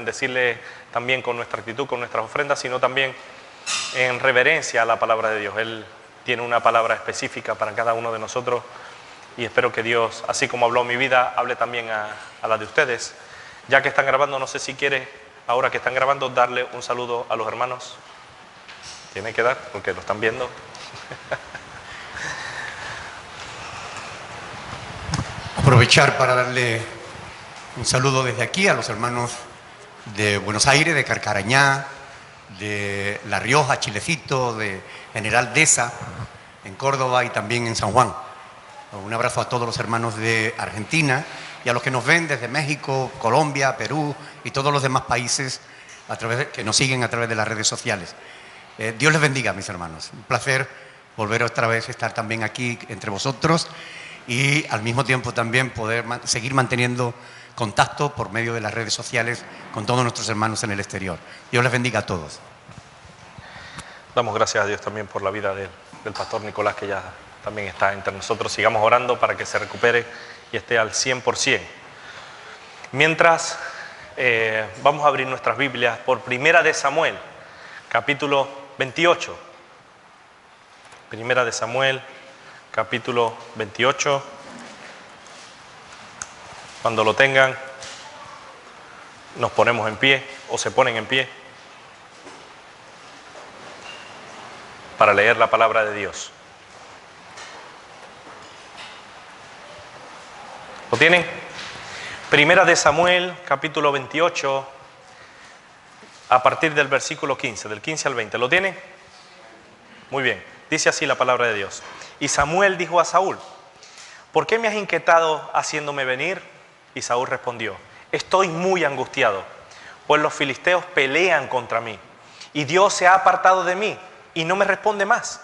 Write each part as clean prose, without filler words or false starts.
bendecirle también con nuestra actitud, con nuestras ofrendas, sino también en reverencia a la palabra de Dios. Él tiene una palabra específica para cada uno de nosotros y espero que Dios, así como habló mi vida, hable también a la de ustedes. Ya que están grabando, no sé si quiere, ahora que están grabando, darle un saludo a los hermanos. Tiene que dar, porque lo están viendo. Aprovechar para darle un saludo desde aquí a los hermanos de Buenos Aires, de Carcarañá, de La Rioja, Chilecito, de General Deza, en Córdoba y también en San Juan. Un abrazo a todos los hermanos de Argentina y a los que nos ven desde México, Colombia, Perú y todos los demás países que nos siguen a través de las redes sociales. Dios les bendiga, mis hermanos. Un placer volver otra vez a estar también aquí entre vosotros y al mismo tiempo también poder seguir manteniendo contacto por medio de las redes sociales con todos nuestros hermanos en el exterior. Dios les bendiga a todos. Damos gracias a Dios también por la vida del pastor Nicolás, que ya también está entre nosotros. Sigamos orando para que se recupere y esté al 100%. Mientras, vamos a abrir nuestras Biblias por Primera de Samuel, capítulo 28. Primera de Samuel, capítulo 28. Cuando lo tengan, nos ponemos en pie o se ponen en pie para leer la palabra de Dios. ¿Lo tienen? Primera de Samuel, capítulo 28, a partir del versículo 15, del 15 al 20. ¿Lo tienen? Muy bien. Dice así la palabra de Dios. Y Samuel dijo a Saúl: ¿por qué me has inquietado haciéndome venir? Y Saúl respondió: estoy muy angustiado, pues los filisteos pelean contra mí, y Dios se ha apartado de mí, y no me responde más,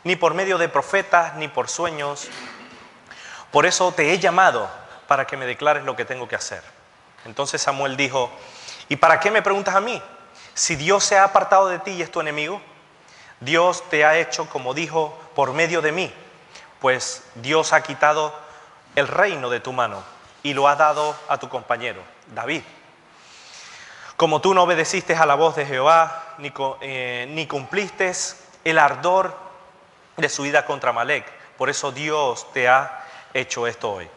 ni por medio de profetas, ni por sueños. Por eso te he llamado, para que me declares lo que tengo que hacer. Entonces Samuel dijo: ¿y para qué me preguntas a mí? Si Dios se ha apartado de ti y es tu enemigo. Dios te ha hecho como dijo por medio de mí, pues Dios ha quitado el reino de tu mano y lo ha dado a tu compañero, David. Como tú no obedeciste a la voz de Jehová, ni cumpliste el ardor de su ira contra Amalec, por eso Dios te ha hecho esto hoy.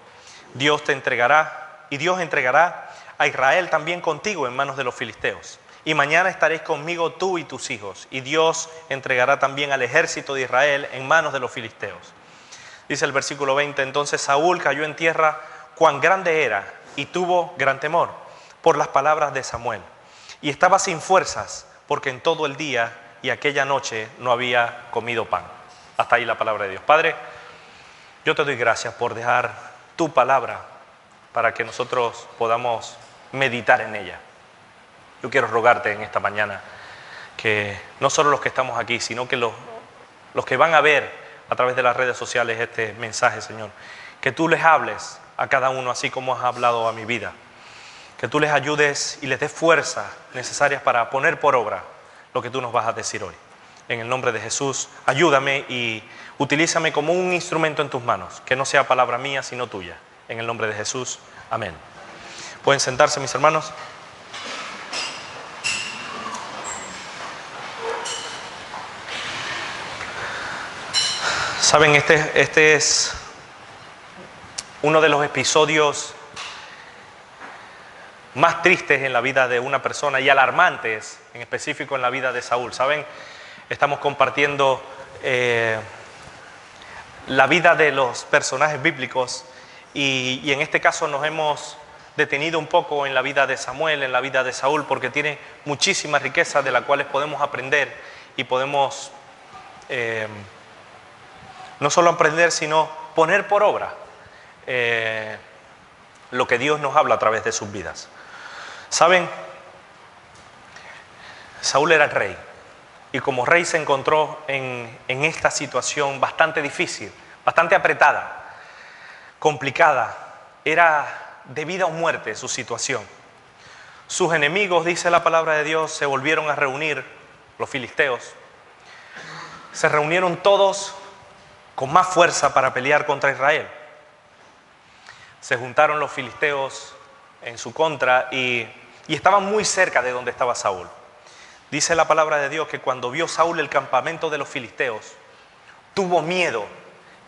Dios te entregará, y Dios entregará a Israel también contigo en manos de los filisteos. Y mañana estaréis conmigo tú y tus hijos, y Dios entregará también al ejército de Israel en manos de los filisteos. Dice el versículo 20, entonces Saúl cayó en tierra, cuán grande era, y tuvo gran temor por las palabras de Samuel. Y estaba sin fuerzas, porque en todo el día y aquella noche no había comido pan. Hasta ahí la palabra de Dios. Padre, yo te doy gracias por dejar tu palabra para que nosotros podamos meditar en ella. Yo quiero rogarte en esta mañana que no solo los que estamos aquí, sino que los que van a ver a través de las redes sociales este mensaje, Señor, que tú les hables a cada uno así como has hablado a mi vida, que tú les ayudes y les des fuerzas necesarias para poner por obra lo que tú nos vas a decir hoy. En el nombre de Jesús, ayúdame y utilízame como un instrumento en tus manos, que no sea palabra mía sino tuya. En el nombre de Jesús, amén. ¿Pueden sentarse, mis hermanos? Saben, este es uno de los episodios más tristes en la vida de una persona y alarmantes, en específico en la vida de Saúl. Saben, estamos compartiendo la vida de los personajes bíblicos y en este caso nos hemos detenido un poco en la vida de Samuel, en la vida de Saúl, porque tiene muchísimas riquezas de las cuales podemos aprender y podemos no solo aprender, sino poner por obra lo que Dios nos habla a través de sus vidas. ¿Saben? Saúl era el rey y como rey se encontró en esta situación bastante difícil, bastante apretada, complicada. Era de vida o muerte su situación. Sus enemigos, dice la palabra de Dios, se volvieron a reunir, los filisteos. Se reunieron todos con más fuerza para pelear contra Israel. Se juntaron los filisteos en su contra y y estaban muy cerca de donde estaba Saúl. Dice la palabra de Dios que cuando vio Saúl el campamento de los filisteos, tuvo miedo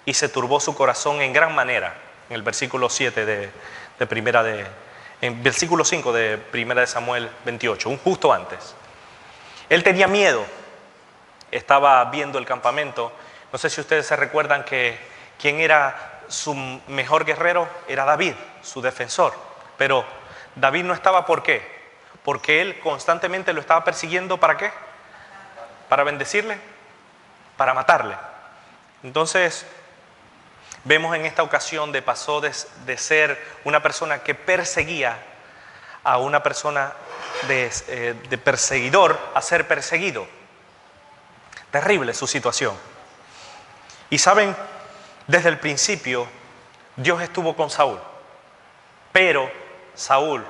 y se turbó su corazón en gran manera. En el versículo 7 en versículo 5 de primera de Samuel 28, justo antes. Él tenía miedo, estaba viendo el campamento. No sé si ustedes se recuerdan que quién era su mejor guerrero, era David, su defensor. Pero David no estaba, ¿por qué? Porque él constantemente lo estaba persiguiendo, ¿para qué? Para bendecirle, para matarle. Entonces, vemos en esta ocasión pasó de ser una persona que perseguía a una persona de perseguidor a ser perseguido. Terrible su situación. Y saben, desde el principio Dios estuvo con Saúl, pero Saúl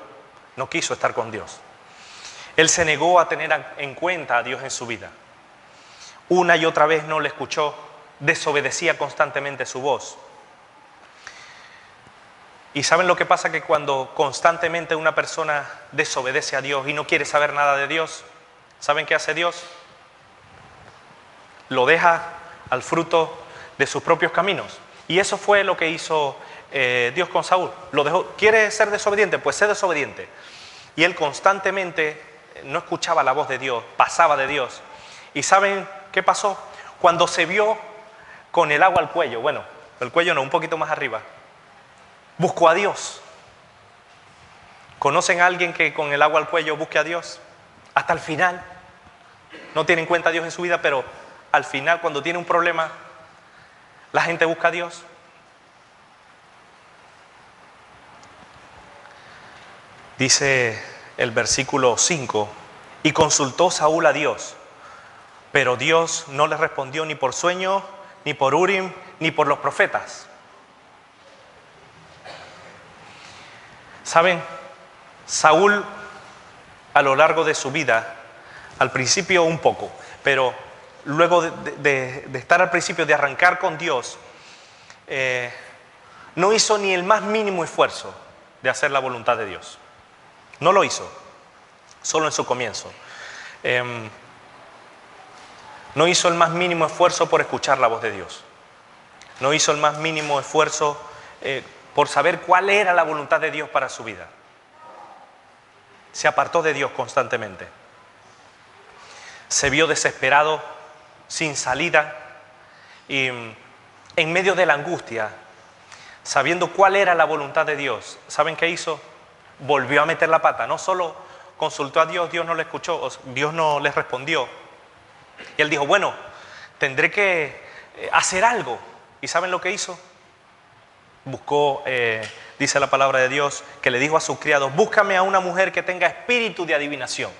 no quiso estar con Dios. Él se negó a tener en cuenta a Dios en su vida. Una y otra vez no le escuchó, desobedecía constantemente su voz. Y ¿saben lo que pasa? Que cuando constantemente una persona desobedece a Dios y no quiere saber nada de Dios, ¿saben qué hace Dios? Lo deja al fruto de sus propios caminos. Y eso fue lo que hizo Dios con Saúl. Lo dejó. ¿Quiere ser desobediente? Pues sé desobediente. Y él constantemente no escuchaba la voz de Dios, pasaba de Dios. ¿Y saben qué pasó? Cuando se vio con el agua al cuello, bueno, el cuello no, un poquito más arriba, buscó a Dios. ¿Conocen a alguien que con el agua al cuello busque a Dios? Hasta el final. No tiene en cuenta a Dios en su vida, pero al final, cuando tiene un problema, la gente busca a Dios. Dice el versículo 5, y consultó Saúl a Dios, pero Dios no le respondió ni por sueño, ni por Urim, ni por los profetas. ¿Saben? Saúl, a lo largo de su vida, al principio un poco, pero luego de estar al principio, de arrancar con Dios, no hizo ni el más mínimo esfuerzo de hacer la voluntad de Dios. No lo hizo, solo en su comienzo. No hizo el más mínimo esfuerzo por escuchar la voz de Dios. No hizo el más mínimo esfuerzo por saber cuál era la voluntad de Dios para su vida. Se apartó de Dios constantemente. Se vio desesperado, sin salida, y en medio de la angustia, sabiendo cuál era la voluntad de Dios, ¿saben qué hizo? Volvió a meter la pata. No solo consultó a Dios, Dios no le escuchó, Dios no le respondió. Y él dijo, bueno, tendré que hacer algo. ¿Y saben lo que hizo? Buscó, dice la palabra de Dios, que le dijo a sus criados, búscame a una mujer que tenga espíritu de adivinación.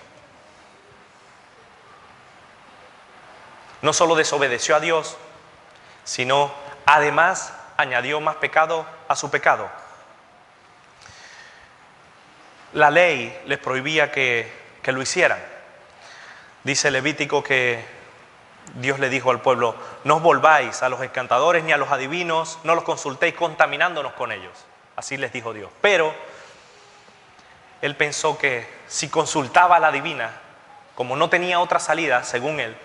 No solo desobedeció a Dios, sino además añadió más pecado a su pecado. La ley les prohibía que lo hicieran. Dice Levítico que Dios le dijo al pueblo, no os volváis a los encantadores ni a los adivinos, no los consultéis contaminándonos con ellos. Así les dijo Dios. Pero él pensó que si consultaba a la adivina, como no tenía otra salida, según él,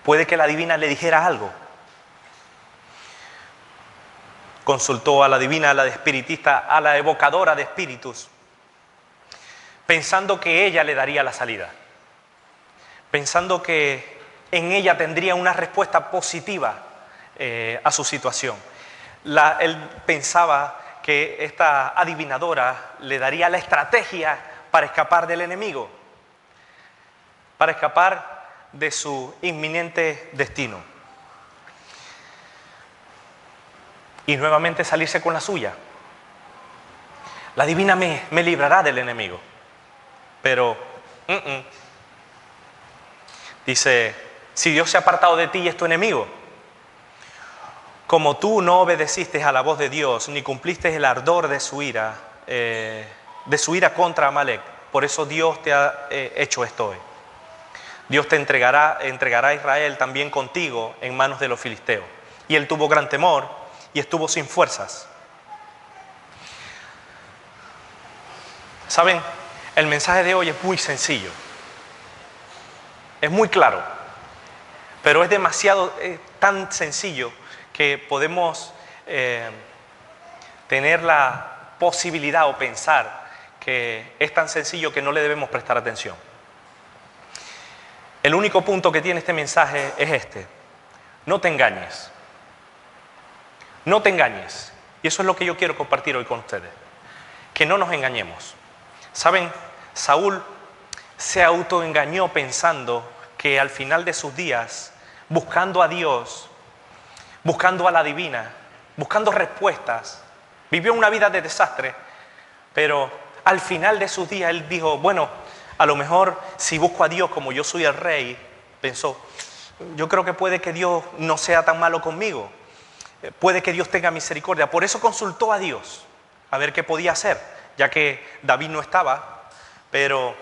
puede que la adivina le dijera algo. Consultó a la adivina, a la espiritista, a la evocadora de espíritus, pensando que ella le daría la salida, pensando que en ella tendría una respuesta positiva a su situación. Él pensaba que esta adivinadora le daría la estrategia para escapar del enemigo, para escapar de su inminente destino. Y nuevamente salirse con la suya. La adivina me librará del enemigo. Pero, dice, si Dios se ha apartado de ti y es tu enemigo, como tú no obedeciste a la voz de Dios, ni cumpliste el ardor de su ira contra Amalek, por eso Dios te ha hecho esto hoy. Dios te entregará a Israel también contigo en manos de los filisteos. Y él tuvo gran temor y estuvo sin fuerzas. Saben, el mensaje de hoy es muy sencillo. Es muy claro. Pero es demasiado, tan sencillo que podemos tener la posibilidad o pensar que es tan sencillo que no le debemos prestar atención. El único punto que tiene este mensaje es este: no te engañes. No te engañes. Y eso es lo que yo quiero compartir hoy con ustedes. Que no nos engañemos. ¿Saben? Saúl se autoengañó pensando que al final de sus días, buscando a Dios, buscando a la divina, buscando respuestas, vivió una vida de desastre, pero al final de sus días él dijo, bueno, a lo mejor si busco a Dios como yo soy el rey, pensó, yo creo que puede que Dios no sea tan malo conmigo, puede que Dios tenga misericordia. Por eso consultó a Dios, a ver qué podía hacer, ya que David no estaba, pero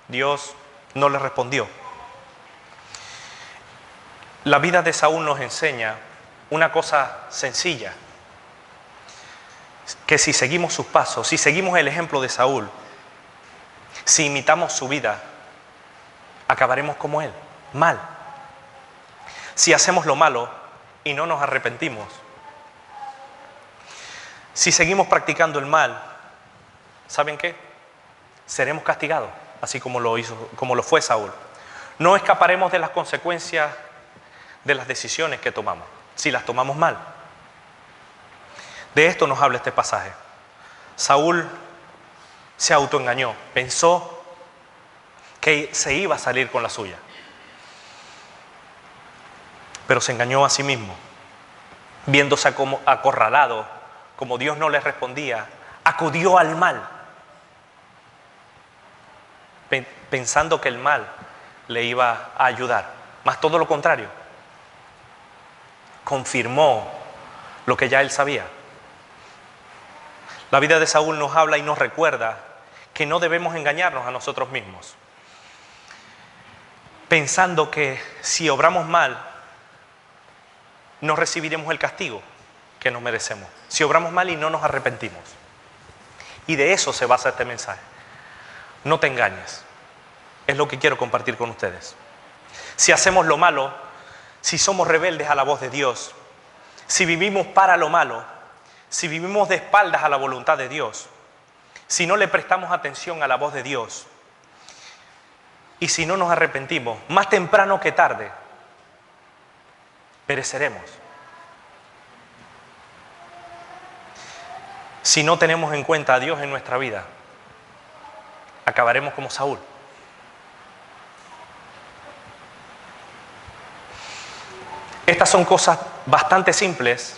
Dios no le respondió. La vida de Saúl nos enseña una cosa sencilla, que si seguimos sus pasos, si seguimos el ejemplo de Saúl, si imitamos su vida, acabaremos como él, mal. Si hacemos lo malo y no nos arrepentimos, si seguimos practicando el mal, ¿saben qué? Seremos castigados, así como lo fue Saúl. No escaparemos de las consecuencias de las decisiones que tomamos, si las tomamos mal. De esto nos habla este pasaje. Saúl se autoengañó, pensó que se iba a salir con la suya, pero se engañó a sí mismo, viéndose como acorralado, como Dios no le respondía, acudió al mal, pensando que el mal le iba a ayudar, mas todo lo contrario, confirmó lo que ya él sabía. La vida de Saúl nos habla y nos recuerda que no debemos engañarnos a nosotros mismos, pensando que si obramos mal, no recibiremos el castigo que nos merecemos. Si obramos mal y no nos arrepentimos. Y de eso se basa este mensaje. No te engañes. Es lo que quiero compartir con ustedes. Si hacemos lo malo, si somos rebeldes a la voz de Dios, si vivimos para lo malo, si vivimos de espaldas a la voluntad de Dios, si no le prestamos atención a la voz de Dios y si no nos arrepentimos, más temprano que tarde, pereceremos. Si no tenemos en cuenta a Dios en nuestra vida, acabaremos como Saúl. Estas son cosas bastante simples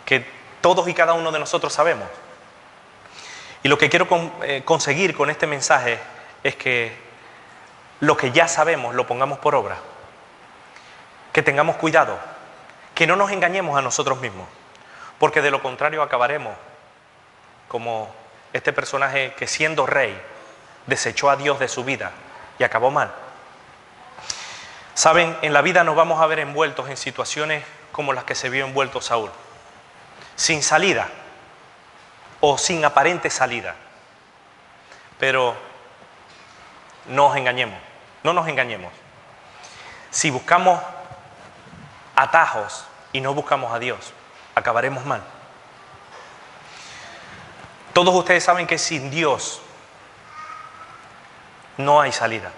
que todos y cada uno de nosotros sabemos. Y lo que quiero conseguir con este mensaje es que lo que ya sabemos lo pongamos por obra. Que tengamos cuidado, que no nos engañemos a nosotros mismos, porque de lo contrario acabaremos como este personaje que siendo rey desechó a Dios de su vida y acabó mal. Saben, en la vida nos vamos a ver envueltos en situaciones como las que se vio envuelto Saúl, sin salida o sin aparente salida. Pero no nos engañemos. Si buscamos atajos y no buscamos a Dios, acabaremos mal. Todos ustedes saben que sin Dios no hay salida.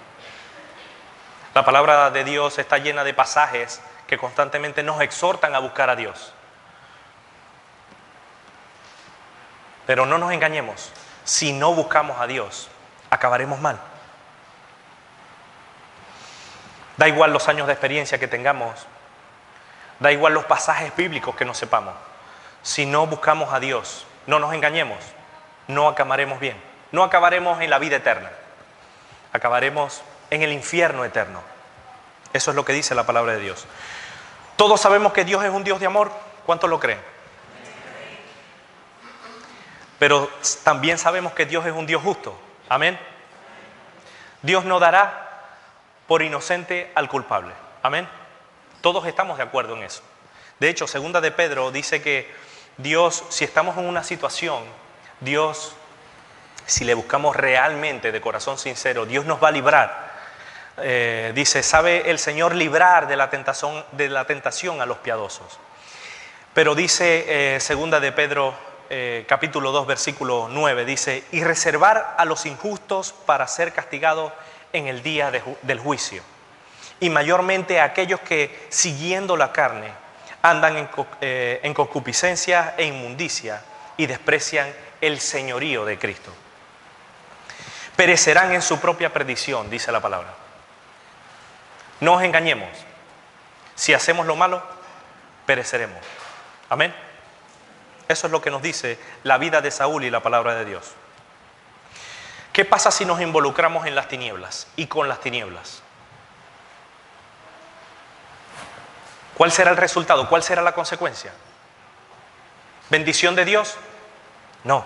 La palabra de Dios está llena de pasajes que constantemente nos exhortan a buscar a Dios. Pero no nos engañemos, si no buscamos a Dios, acabaremos mal. Da igual los años de experiencia que tengamos, da igual los pasajes bíblicos que no sepamos. Si no buscamos a Dios, no nos engañemos, no acabaremos bien. No acabaremos en la vida eterna, acabaremos en el infierno eterno. Eso es lo que dice la palabra de Dios. Todos sabemos que Dios es un Dios de amor. ¿Cuántos lo creen? Pero también sabemos que Dios es un Dios justo. Amén. Dios no dará por inocente al culpable. Amén. Todos estamos de acuerdo en eso. De hecho, segunda de Pedro dice que Dios, si estamos en una situación, Dios si le buscamos realmente de corazón sincero, Dios nos va a librar. Dice, sabe el Señor librar de la tentación a los piadosos. Pero dice segunda de Pedro, capítulo 2, versículo 9, dice, y reservar a los injustos para ser castigados en el día del juicio. Y mayormente a aquellos que, siguiendo la carne, andan en concupiscencia e inmundicia y desprecian el señorío de Cristo. Perecerán en su propia perdición, dice la palabra. No os engañemos. Si hacemos lo malo, pereceremos. Amén. Eso es lo que nos dice la vida de Saúl y la palabra de Dios. ¿Qué pasa si nos involucramos en las tinieblas y con las tinieblas? ¿Cuál será el resultado? ¿Cuál será la consecuencia? ¿Bendición de Dios? No.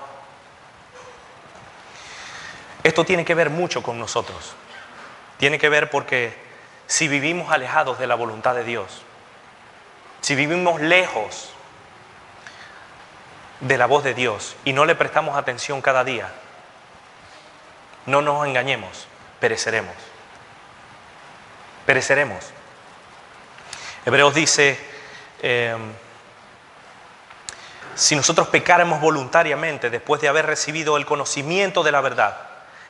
Esto tiene que ver mucho con nosotros. Tiene que ver porque si vivimos alejados de la voluntad de Dios, si vivimos lejos de la voz de Dios y no le prestamos atención cada día, no nos engañemos, pereceremos. Pereceremos. Hebreos dice, si nosotros pecáramos voluntariamente después de haber recibido el conocimiento de la verdad,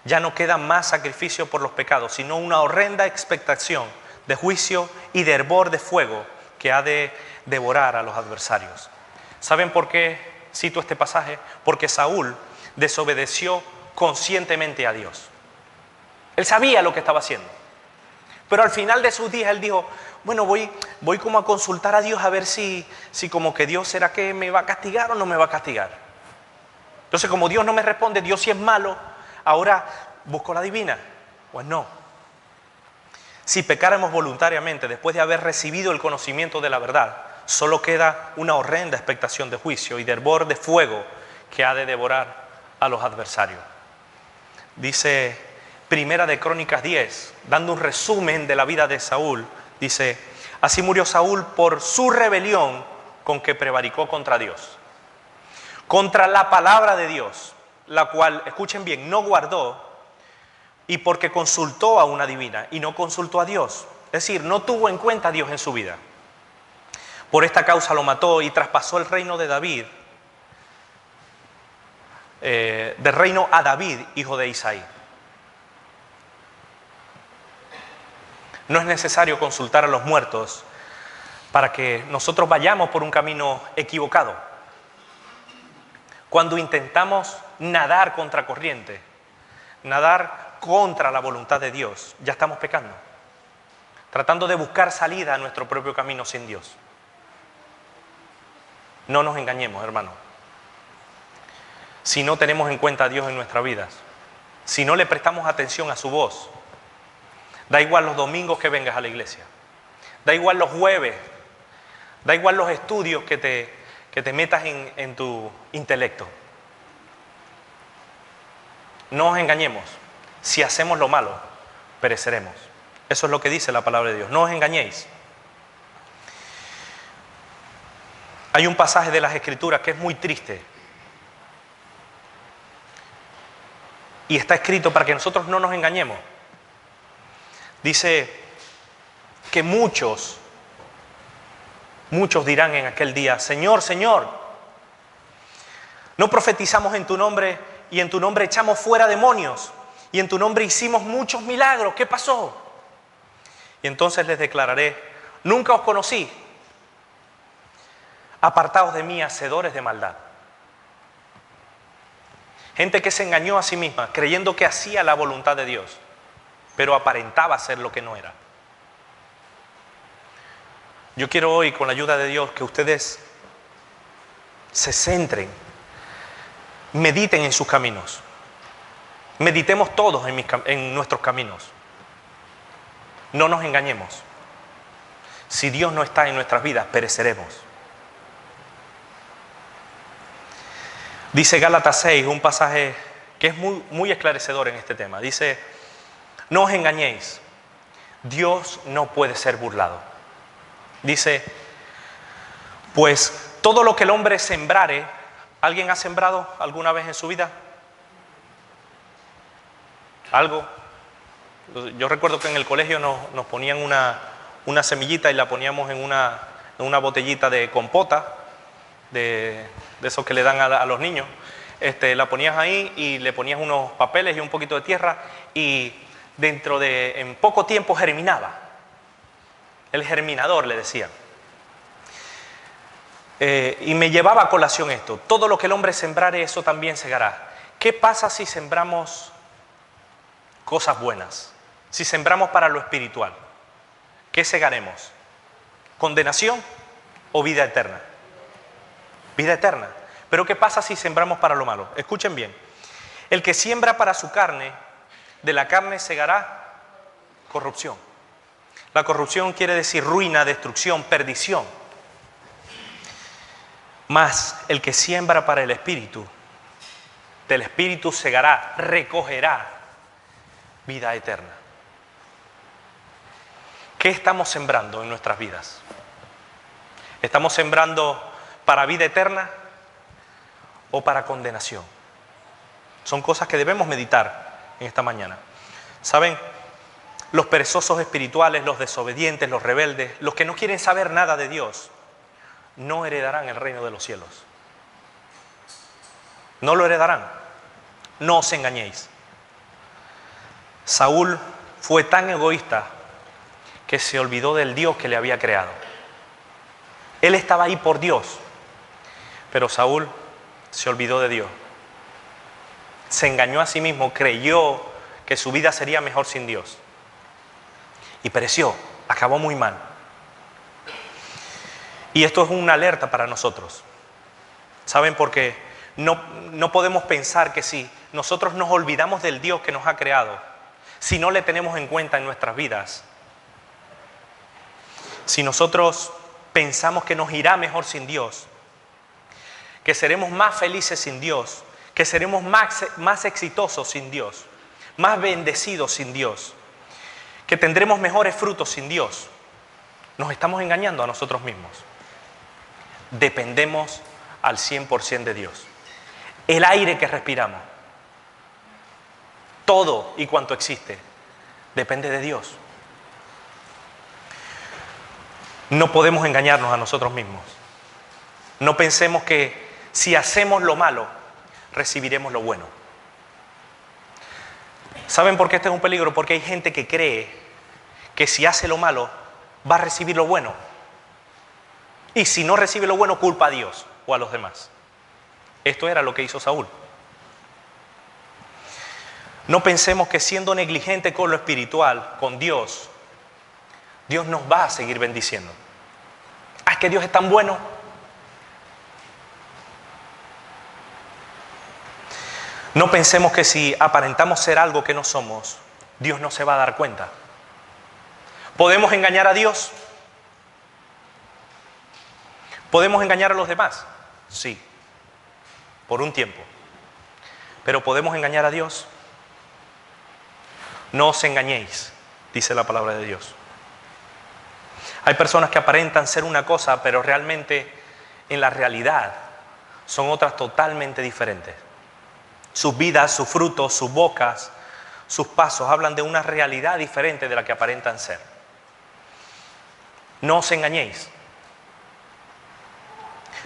ya no queda más sacrificio por los pecados, sino una horrenda expectación de juicio y de hervor de fuego que ha de devorar a los adversarios. ¿Saben por qué cito este pasaje? Porque Saúl desobedeció conscientemente a Dios. Él sabía lo que estaba haciendo. Pero al final de sus días él dijo, bueno, voy como a consultar a Dios a ver si como que Dios, ¿será que me va a castigar o no me va a castigar? Entonces, como Dios no me responde, Dios sí es malo, ahora busco la divina. Pues no. Si pecáramos voluntariamente después de haber recibido el conocimiento de la verdad, solo queda una horrenda expectación de juicio y de hervor de fuego que ha de devorar a los adversarios. Dice Primera de Crónicas 10, dando un resumen de la vida de Saúl, dice, así murió Saúl por su rebelión con que prevaricó contra Dios, contra la palabra de Dios, la cual, escuchen bien, no guardó, y porque consultó a una divina y no consultó a Dios. Es decir, no tuvo en cuenta a Dios en su vida. Por esta causa lo mató y traspasó el reino de David, del reino a David, hijo de Isaí. No es necesario consultar a los muertos para que nosotros vayamos por un camino equivocado. Cuando intentamos nadar contra corriente, nadar contra la voluntad de Dios, ya estamos pecando, tratando de buscar salida a nuestro propio camino sin Dios. No nos engañemos, hermano. Si no tenemos en cuenta a Dios en nuestras vidas, si no le prestamos atención a su voz, da igual los domingos que vengas a la iglesia, da igual los jueves, da igual los estudios que te metas en tu intelecto. No os engañemos, si hacemos lo malo, pereceremos. Eso es lo que dice la palabra de Dios, no os engañéis. Hay un pasaje de las Escrituras que es muy triste y está escrito para que nosotros no nos engañemos. Dice que muchos dirán en aquel día, Señor, Señor, no profetizamos en tu nombre y en tu nombre echamos fuera demonios y en tu nombre hicimos muchos milagros. ¿Qué pasó? Y entonces les declararé, nunca os conocí, apartaos de mí, hacedores de maldad. Gente que se engañó a sí misma creyendo que hacía la voluntad de Dios, pero aparentaba ser lo que no era. Yo quiero hoy, con la ayuda de Dios, que ustedes se centren, mediten en sus caminos. Meditemos todos en nuestros caminos. No nos engañemos. Si Dios no está en nuestras vidas, pereceremos. Dice Gálatas 6, un pasaje que es muy esclarecedor en este tema. Dice, no os engañéis, Dios no puede ser burlado. Dice, pues todo lo que el hombre sembrare, ¿alguien ha sembrado alguna vez en su vida? ¿Algo? Yo recuerdo que en el colegio nos ponían una semillita y la poníamos en una botellita de compota, de esos que le dan a los niños. La ponías ahí y le ponías unos papeles y un poquito de tierra y en poco tiempo germinaba. El germinador le decían. Y me llevaba a colación esto: todo lo que el hombre sembrare, eso también segará. ¿Qué pasa si sembramos cosas buenas? Si sembramos para lo espiritual, ¿qué segaremos? ¿Condenación o vida eterna? Vida eterna. Pero ¿qué pasa si sembramos para lo malo? Escuchen bien. El que siembra para su carne, de la carne segará corrupción. La corrupción quiere decir ruina, destrucción, perdición. Mas el que siembra para el Espíritu, del Espíritu segará, recogerá vida eterna. ¿Qué estamos sembrando en nuestras vidas? ¿Estamos sembrando para vida eterna o para condenación? Son cosas que debemos meditar en esta mañana. ¿Saben? Los perezosos espirituales, los desobedientes, los rebeldes, los que no quieren saber nada de Dios, no heredarán el reino de los cielos. No lo heredarán. No os engañéis. Saúl fue tan egoísta que se olvidó del Dios que le había creado. Él estaba ahí por Dios, pero Saúl se olvidó de Dios. Se engañó a sí mismo, creyó que su vida sería mejor sin Dios. Y pereció, acabó muy mal. Y esto es una alerta para nosotros. ¿Saben? Porque no podemos pensar que si nosotros nos olvidamos del Dios que nos ha creado, si no le tenemos en cuenta en nuestras vidas, si nosotros pensamos que nos irá mejor sin Dios, que seremos más felices sin Dios, que seremos más exitosos sin Dios, más bendecidos sin Dios, que tendremos mejores frutos sin Dios, nos estamos engañando a nosotros mismos. Dependemos al 100% de Dios. El aire que respiramos, todo y cuanto existe, depende de Dios. No podemos engañarnos a nosotros mismos. No pensemos que si hacemos lo malo, recibiremos lo bueno. ¿Saben por qué este es un peligro? Porque hay gente que cree que si hace lo malo, va a recibir lo bueno. Y si no recibe lo bueno, culpa a Dios o a los demás. Esto era lo que hizo Saúl. No pensemos que siendo negligente con lo espiritual, con Dios, Dios nos va a seguir bendiciendo. Es que Dios es tan bueno. No pensemos que si aparentamos ser algo que no somos, Dios no se va a dar cuenta. ¿Podemos engañar a Dios? ¿Podemos engañar a los demás? Sí, por un tiempo. ¿Pero podemos engañar a Dios? No os engañéis, dice la palabra de Dios. Hay personas que aparentan ser una cosa, pero realmente en la realidad son otras totalmente diferentes. Sus vidas, sus frutos, sus bocas, sus pasos hablan de una realidad diferente de la que aparentan ser. No os engañéis.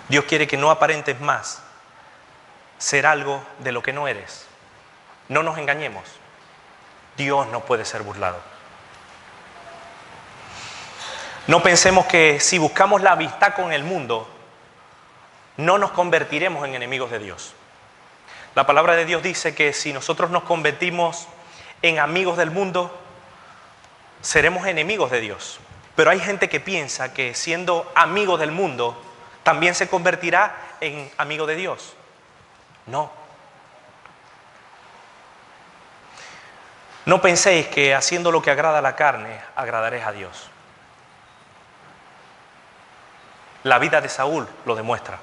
Dios quiere que no aparentes más ser algo de lo que no eres. No nos engañemos. Dios no puede ser burlado. No pensemos que si buscamos la amistad con el mundo, no nos convertiremos en enemigos de Dios. La palabra de Dios dice que si nosotros nos convertimos en amigos del mundo, seremos enemigos de Dios. Pero hay gente que piensa que siendo amigo del mundo, también se convertirá en amigo de Dios. No. No penséis que haciendo lo que agrada a la carne, agradaréis a Dios. La vida de Saúl lo demuestra.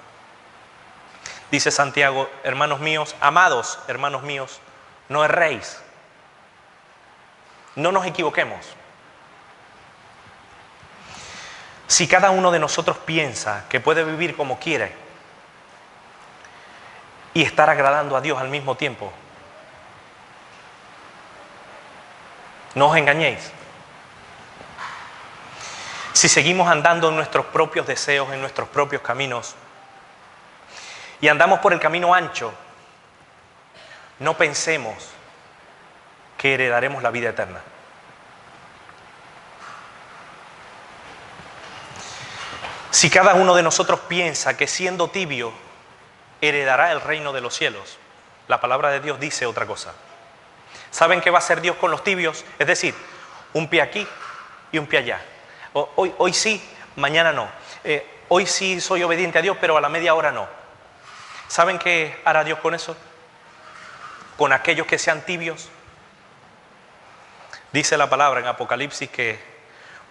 Dice Santiago, hermanos míos, amados hermanos míos, no erréis. No nos equivoquemos. Si cada uno de nosotros piensa que puede vivir como quiere y estar agradando a Dios al mismo tiempo, No os engañéis. Si seguimos andando en nuestros propios deseos, en nuestros propios caminos, y andamos por el camino ancho, no pensemos que heredaremos la vida eterna. Si cada uno de nosotros piensa que siendo tibio heredará el reino de los cielos, la palabra de Dios dice otra cosa. ¿Saben qué va a hacer Dios con los tibios? Es decir, un pie aquí y un pie allá. Hoy sí, mañana no. Hoy sí soy obediente a Dios, pero a la media hora no. ¿Saben qué hará Dios con eso? Con aquellos que sean tibios. Dice la palabra en Apocalipsis que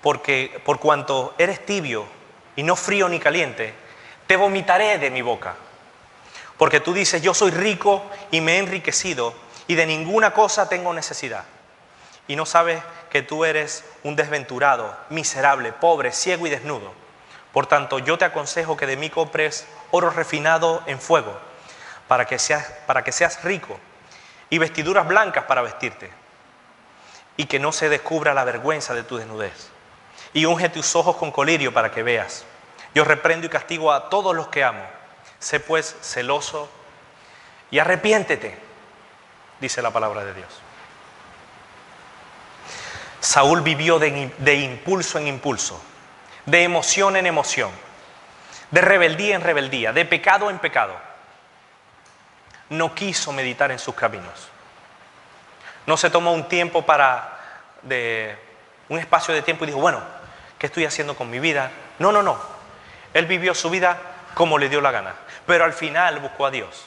por cuanto eres tibio y no frío ni caliente, te vomitaré de mi boca. Porque tú dices, yo soy rico y me he enriquecido y de ninguna cosa tengo necesidad. Y no sabes que tú eres un desventurado, miserable, pobre, ciego y desnudo. Por tanto, yo te aconsejo que de mí compres oro refinado en fuego, para que seas rico, y vestiduras blancas para vestirte, y que no se descubra la vergüenza de tu desnudez. Y unge tus ojos con colirio para que veas. Yo reprendo y castigo a todos los que amo. Sé pues celoso y arrepiéntete, dice la palabra de Dios. Saúl vivió de impulso en impulso, de emoción en emoción, de rebeldía en rebeldía, de pecado en pecado. No quiso meditar en sus caminos. No se tomó un tiempo un espacio de tiempo y dijo, bueno, ¿qué estoy haciendo con mi vida? No. Él vivió su vida como le dio la gana, pero al final buscó a Dios.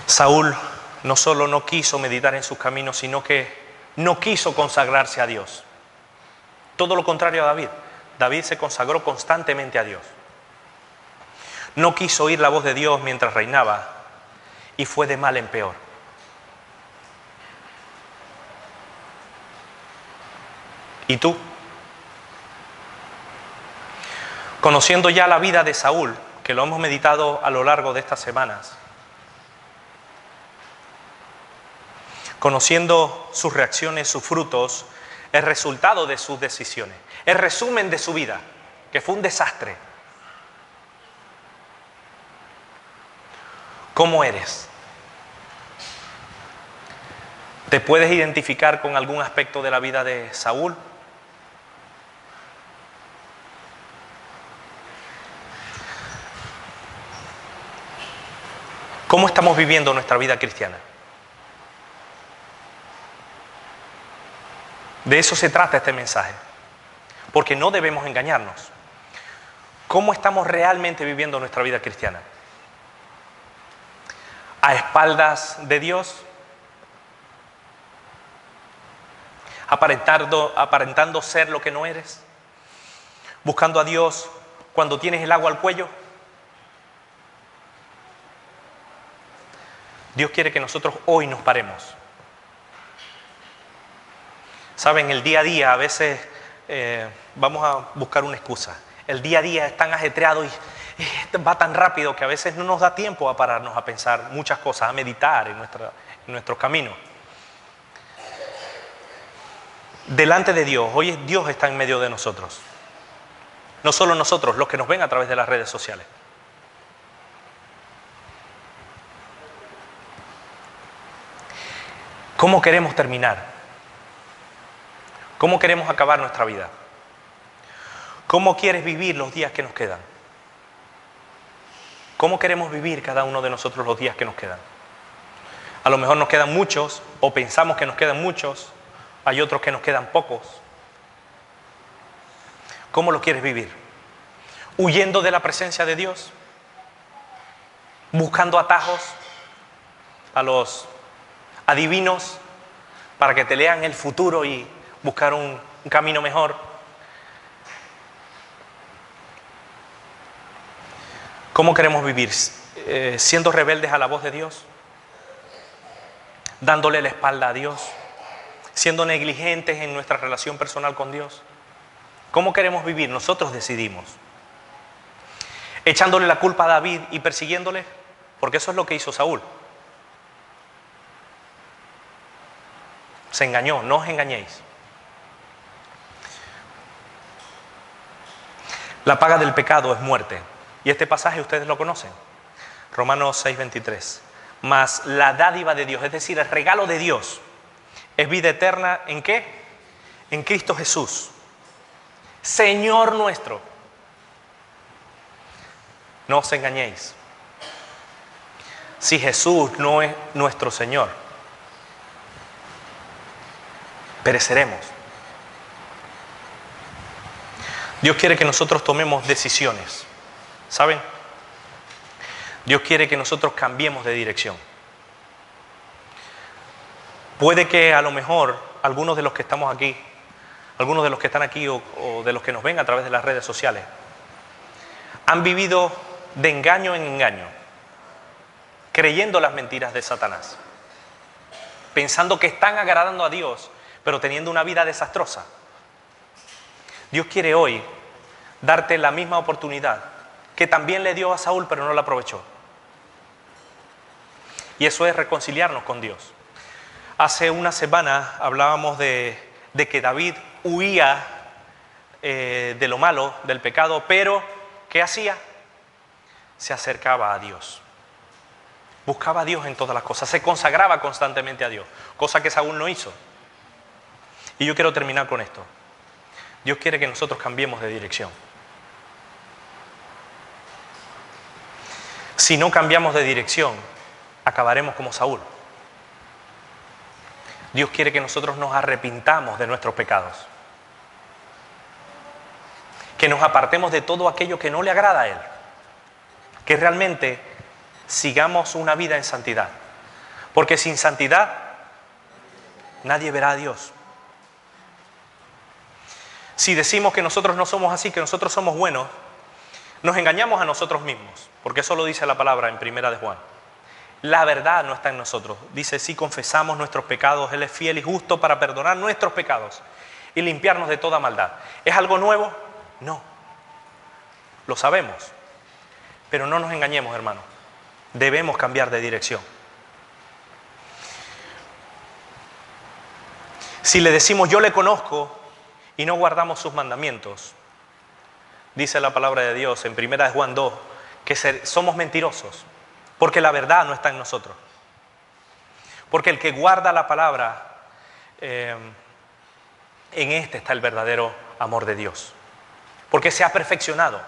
Saúl no solo no quiso meditar en sus caminos, sino que no quiso consagrarse a Dios. Todo lo contrario a David. David se consagró constantemente a Dios. No quiso oír la voz de Dios mientras reinaba y fue de mal en peor. ¿Y tú? Conociendo ya la vida de Saúl, que lo hemos meditado a lo largo de estas semanas, conociendo sus reacciones, sus frutos, el resultado de sus decisiones, el resumen de su vida, que fue un desastre. ¿Cómo eres? ¿Te puedes identificar con algún aspecto de la vida de Saúl? ¿Cómo estamos viviendo nuestra vida cristiana? De eso se trata este mensaje, porque no debemos engañarnos. ¿Cómo estamos realmente viviendo nuestra vida cristiana? ¿A espaldas de Dios? ¿Aparentando ser lo que no eres? ¿Buscando a Dios cuando tienes el agua al cuello? Dios quiere que nosotros hoy nos paremos. Saben, el día a día a veces vamos a buscar una excusa. El día a día es tan ajetreado y va tan rápido que a veces no nos da tiempo a pararnos a pensar muchas cosas, a meditar en nuestros caminos. Delante de Dios, hoy Dios está en medio de nosotros. No solo nosotros, los que nos ven a través de las redes sociales. ¿Cómo queremos terminar? ¿Cómo queremos acabar nuestra vida? ¿Cómo quieres vivir los días que nos quedan? ¿Cómo queremos vivir cada uno de nosotros los días que nos quedan? A lo mejor nos quedan muchos, o pensamos que nos quedan muchos, hay otros que nos quedan pocos. ¿Cómo lo quieres vivir? ¿Huyendo de la presencia de Dios? ¿Buscando atajos a los adivinos para que te lean el futuro y buscar un camino mejor? ¿Cómo queremos vivir? ¿Siendo rebeldes a la voz de Dios? ¿Dándole la espalda a Dios? ¿Siendo negligentes en nuestra relación personal con Dios? ¿Cómo queremos vivir? Nosotros decidimos. echándole la culpa a David y persiguiéndole, porque eso es lo que hizo Saúl. Se engañó, no os engañéis. La paga del pecado es muerte. Y este pasaje ustedes lo conocen. Romanos 6:23. Mas la dádiva de Dios, es decir, el regalo de Dios, es vida eterna. ¿En qué? En Cristo Jesús, Señor nuestro. No os engañéis. Si Jesús no es nuestro Señor, pereceremos. Dios quiere que nosotros tomemos decisiones. ¿Saben? Dios quiere que nosotros cambiemos de dirección. Puede que a lo mejor algunos de los que estamos aquí, algunos de los que están aquí o de los que nos ven a través de las redes sociales, han vivido de engaño en engaño, creyendo las mentiras de Satanás, pensando que están agradando a Dios, pero teniendo una vida desastrosa. Dios quiere hoy darte la misma oportunidad que también le dio a Saúl, pero no la aprovechó. Y eso es reconciliarnos con Dios. Hace una semana hablábamos de que David huía de lo malo, del pecado, pero ¿qué hacía? Se acercaba a Dios. Buscaba a Dios en todas las cosas, se consagraba constantemente a Dios, cosa que Saúl no hizo. Y yo quiero terminar con esto. Dios quiere que nosotros cambiemos de dirección. Si no cambiamos de dirección, acabaremos como Saúl. Dios quiere que nosotros nos arrepintamos de nuestros pecados, que nos apartemos de todo aquello que no le agrada a Él, que realmente sigamos una vida en santidad, porque sin santidad nadie verá a Dios. Si decimos que nosotros no somos así, que nosotros somos buenos, nos engañamos a nosotros mismos, porque eso lo dice la palabra en 1 de Juan. La verdad no está en nosotros. Dice, si confesamos nuestros pecados, Él es fiel y justo para perdonar nuestros pecados y limpiarnos de toda maldad. ¿Es algo nuevo? No. Lo sabemos. Pero no nos engañemos, hermanos. Debemos cambiar de dirección. Si le decimos, yo le conozco, y no guardamos sus mandamientos, dice la palabra de Dios en 1 de Juan 2, que somos mentirosos, porque la verdad no está en nosotros. Porque el que guarda la palabra, en este está el verdadero amor de Dios. Porque se ha perfeccionado.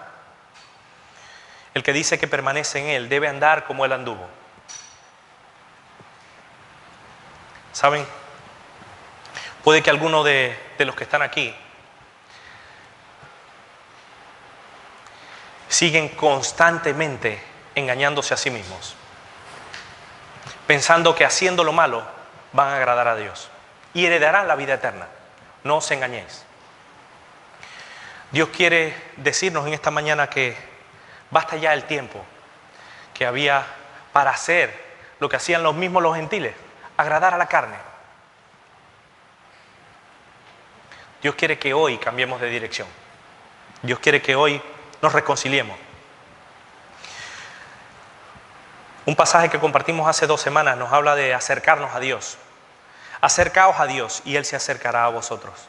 El que dice que permanece en Él debe andar como Él anduvo. ¿Saben? Puede que alguno de los que están aquí siguen constantemente engañándose a sí mismos, pensando que haciendo lo malo van a agradar a Dios y heredarán la vida eterna. No os engañéis. Dios quiere decirnos en esta mañana que basta ya el tiempo que había para hacer lo que hacían los mismos los gentiles, agradar a la carne. Dios quiere que hoy cambiemos de dirección. Dios quiere que hoy nos reconciliemos. Un pasaje que compartimos hace 2 semanas nos habla de acercarnos a Dios. Acercaos a Dios y Él se acercará a vosotros.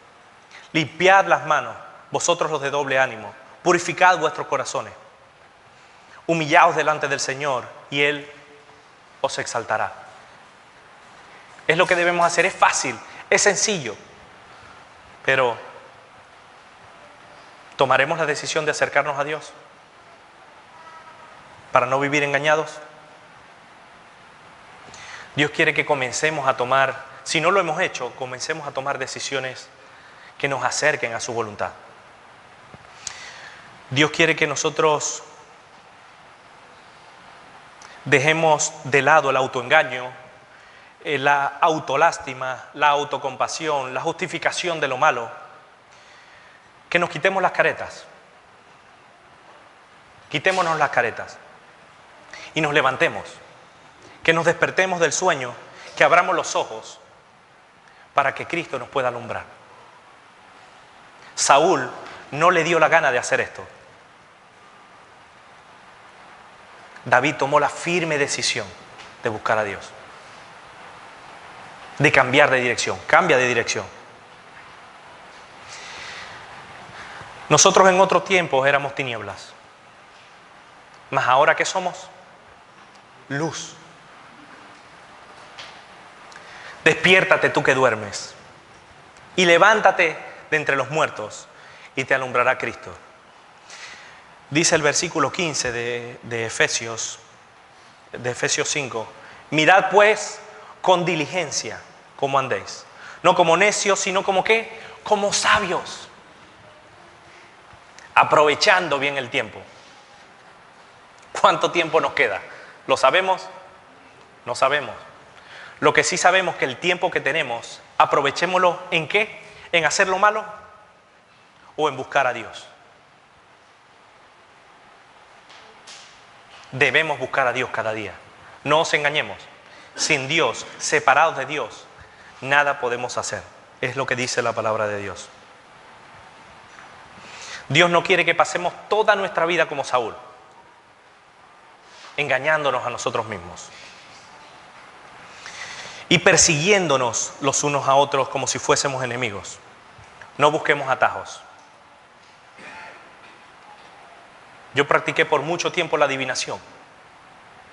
Limpiad las manos, vosotros los de doble ánimo. Purificad vuestros corazones. Humillaos delante del Señor y Él os exaltará. Es lo que debemos hacer. Es fácil, es sencillo. Pero ¿tomaremos la decisión de acercarnos a Dios para no vivir engañados? Dios quiere que comencemos a tomar, si no lo hemos hecho, comencemos a tomar decisiones que nos acerquen a su voluntad. Dios quiere que nosotros dejemos de lado el autoengaño, la autolástima, la autocompasión, la justificación de lo malo. Que nos quitemos las caretas. Quitémonos las caretas y nos levantemos. Que nos despertemos del sueño, que abramos los ojos para que Cristo nos pueda alumbrar. Saúl no le dio la gana de hacer esto. David tomó la firme decisión de buscar a Dios, de cambiar de dirección. Cambia de dirección. Nosotros en otros tiempos éramos tinieblas, mas ahora ¿qué somos? Luz. Despiértate tú que duermes y levántate de entre los muertos y te alumbrará Cristo. Dice el versículo 15 de Efesios 5, mirad pues con diligencia cómo andéis, no como necios, sino como ¿qué? Como sabios, aprovechando bien el tiempo. ¿Cuánto tiempo nos queda? ¿Lo sabemos? No sabemos. Lo que sí sabemos es que el tiempo que tenemos, aprovechémoslo ¿en qué? ¿En hacer lo malo o en buscar a Dios? Debemos buscar a Dios cada día. No os engañemos. Sin Dios, separados de Dios, nada podemos hacer. Es lo que dice la palabra de Dios. Dios no quiere que pasemos toda nuestra vida como Saúl, engañándonos a nosotros mismos y persiguiéndonos los unos a otros como si fuésemos enemigos. No busquemos atajos. Yo practiqué por mucho tiempo la adivinación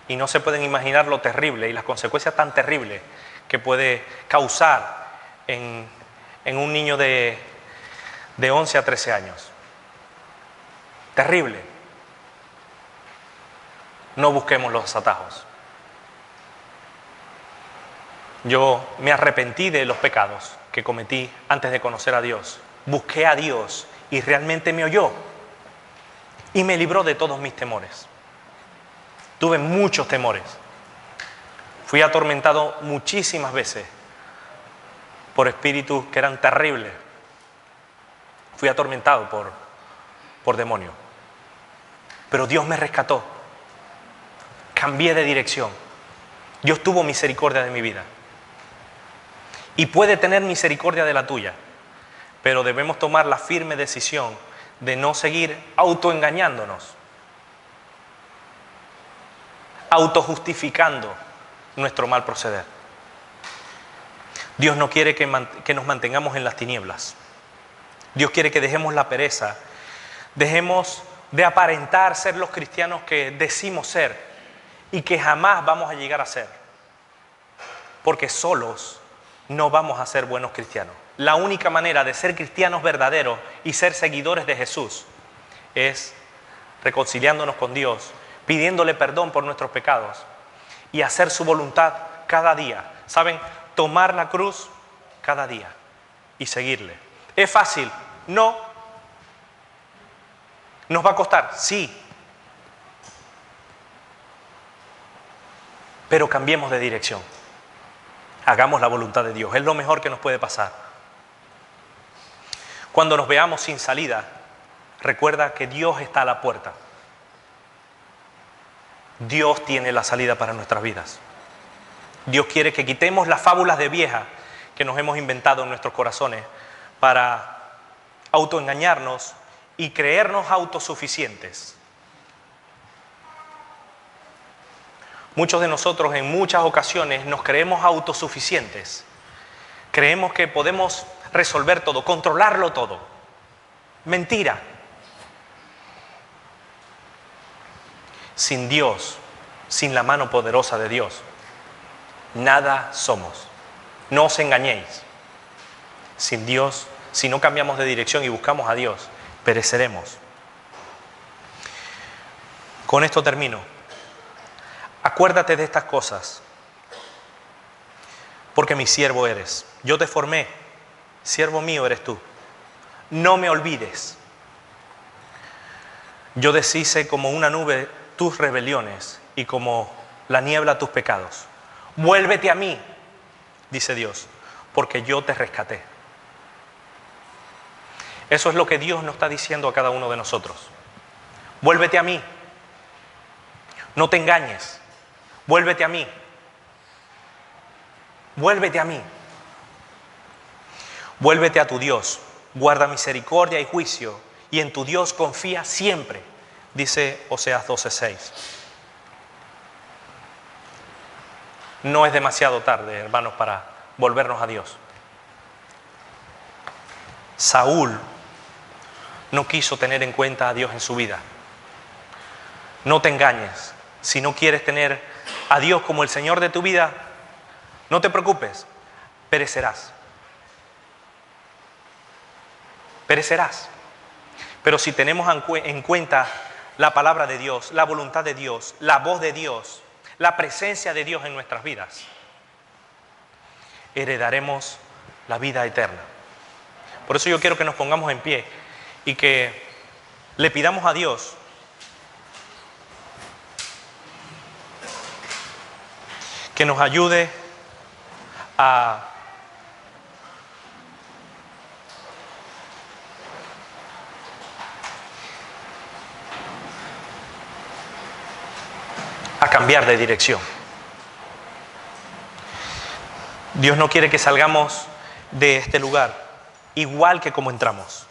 y no se pueden imaginar lo terrible y las consecuencias tan terribles que puede causar en un niño de 11 a 13 años. Terrible. No busquemos los atajos. Yo me arrepentí de los pecados que cometí antes de conocer a Dios. Busqué a Dios y realmente me oyó y me libró de todos mis temores. Tuve muchos temores. Fui atormentado muchísimas veces por espíritus que eran terribles. Fui atormentado por demonios. Pero Dios me rescató. Cambié de dirección. Dios tuvo misericordia de mi vida. Y puede tener misericordia de la tuya. Pero debemos tomar la firme decisión de no seguir autoengañándonos, autojustificando nuestro mal proceder. Dios no quiere que nos mantengamos en las tinieblas. Dios quiere que dejemos la pereza, dejemos de aparentar ser los cristianos que decimos ser y que jamás vamos a llegar a ser, porque solos no vamos a ser buenos cristianos. La única manera de ser cristianos verdaderos y ser seguidores de Jesús es reconciliándonos con Dios, pidiéndole perdón por nuestros pecados y hacer su voluntad cada día. ¿Saben? Tomar la cruz cada día y seguirle. ¿Es fácil? No. ¿Nos va a costar? Sí. Pero cambiemos de dirección. Hagamos la voluntad de Dios. Es lo mejor que nos puede pasar. Cuando nos veamos sin salida, recuerda que Dios está a la puerta. Dios tiene la salida para nuestras vidas. Dios quiere que quitemos las fábulas de vieja que nos hemos inventado en nuestros corazones para autoengañarnos y creernos autosuficientes. Muchos de nosotros en muchas ocasiones nos creemos autosuficientes. Creemos que podemos resolver todo, controlarlo todo. Mentira. Sin Dios, sin la mano poderosa de Dios, nada somos. No os engañéis. Sin Dios, si no cambiamos de dirección y buscamos a Dios, pereceremos. Con esto termino. Acuérdate de estas cosas, porque mi siervo eres. Yo te formé, siervo mío eres tú. No me olvides. Yo deshice como una nube tus rebeliones y como la niebla tus pecados. Vuélvete a mí, dice Dios, porque yo te rescaté. Eso es lo que Dios nos está diciendo a cada uno de nosotros. Vuélvete a mí. No te engañes. Vuélvete a mí. Vuélvete a mí. Vuélvete a tu Dios. Guarda misericordia y juicio y en tu Dios confía siempre, dice Oseas 12:6. no es demasiado tarde, hermanos, para volvernos a Dios. Saúl no quiso tener en cuenta a Dios en su vida. No te engañes. Si no quieres tener a Dios como el Señor de tu vida, no te preocupes, perecerás. Perecerás. Pero si tenemos en cuenta la palabra de Dios, la voluntad de Dios, la voz de Dios, la presencia de Dios en nuestras vidas, heredaremos la vida eterna. Por eso yo quiero que nos pongamos en pie y que le pidamos a Dios que nos ayude a cambiar de dirección. Dios no quiere que salgamos de este lugar igual que como entramos.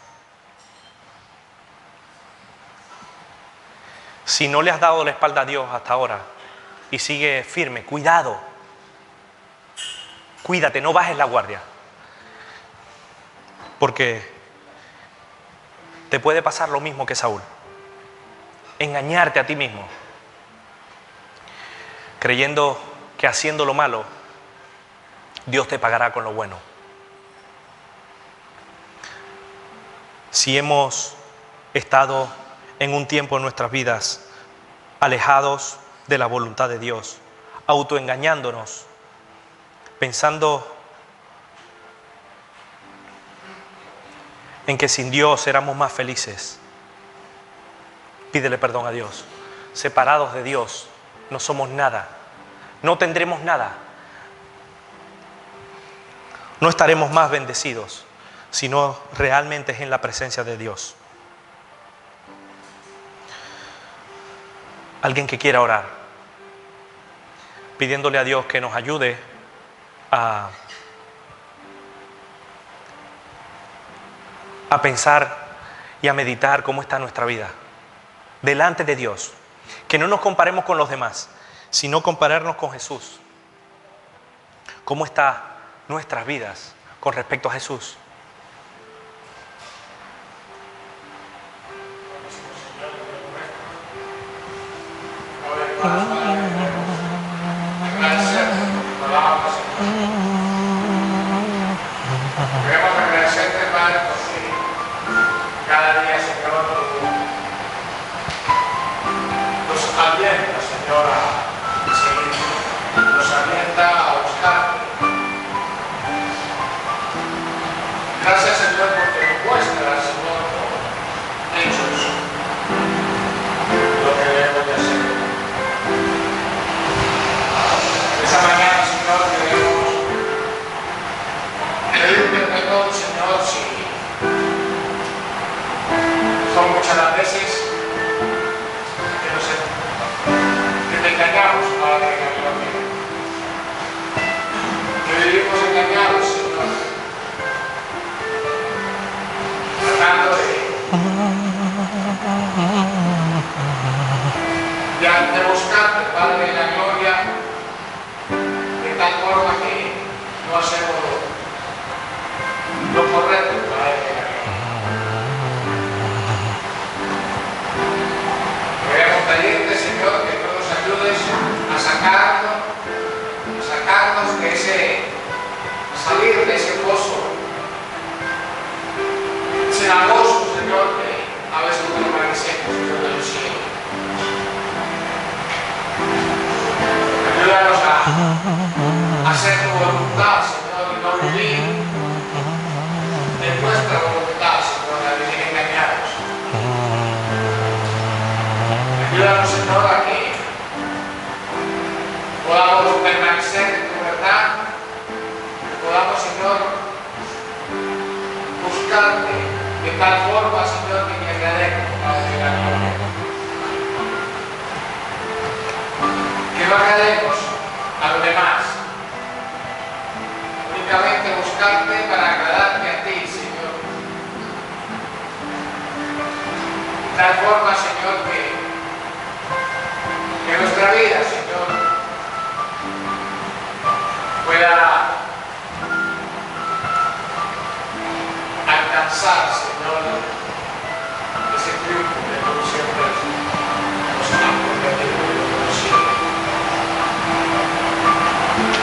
Si no le has dado la espalda a Dios hasta ahora y sigue firme, cuidado. Cuídate, no bajes la guardia. Porque te puede pasar lo mismo que Saúl. Engañarte a ti mismo. Creyendo que haciendo lo malo, Dios te pagará con lo bueno. Si hemos estado en un tiempo en nuestras vidas alejados de la voluntad de Dios, autoengañándonos, pensando en que sin Dios éramos más felices, pídele perdón a Dios. Separados de Dios, no somos nada, no tendremos nada. No estaremos más bendecidos, sino realmente es en la presencia de Dios. Alguien que quiera orar, pidiéndole a Dios que nos ayude a pensar y a meditar cómo está nuestra vida delante de Dios. Que no nos comparemos con los demás, sino compararnos con Jesús. ¿Cómo están nuestras vidas con respecto a Jesús? Queremos agradecerte, Padre, porque cada día, Señor, nos alienta, Señor, a seguir, nos alienta a buscarte. Gracias, Señor, porque nos muestras, Señor, con hechos lo que debemos de hacer. Esta mañana, Señor, queremos pedirte perdón, Señor, si son muchas las veces que te engañamos, Padre, en la gloria. Que vivimos engañados, Señor, tratando de buscarte, Padre, en la gloria, de tal forma que no hacemos lo correcto, Padre, en la gloria. Queremos pedirte, Señor, que tú nos ayudes a sacarnos de a salir de ese pozo cenagoso, Señor, que a veces no permanecemos, Señor de los cielos. Ayúdanos a hacer tu voluntad, Señor, y no vivir de nuestra voluntad, Señor, a vivir engañados. Ayúdanos, Señor, a que podamos permanecer en tu verdad, que podamos, Señor, buscarte de tal forma, Señor, que te agradezca, Padre de la gloria. Que no agrademos a los demás, únicamente buscarte para agradarte a ti, Señor. De tal forma, Señor, que nuestra vida, Señor,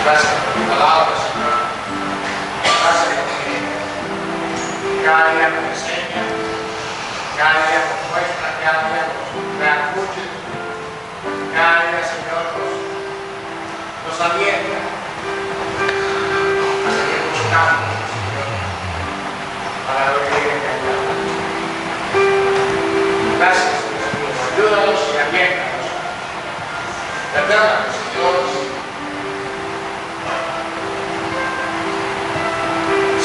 Gracias por tu palabra, Señor. Gracias porque cada día nos enseña, cada día nos muestra, cada día nos reacude, cada día, Señor, nos alienta a seguir buscando, Señor, para lo que viene de allá. Gracias, Señor. Ayúdanos y aliéntanos. Perdónanos, Señor.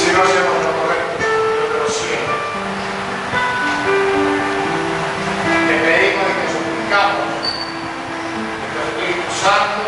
Si no hacemos lo correcto, yo te lo siento. Te pedimos y te suplicamos que tu Espíritu Santo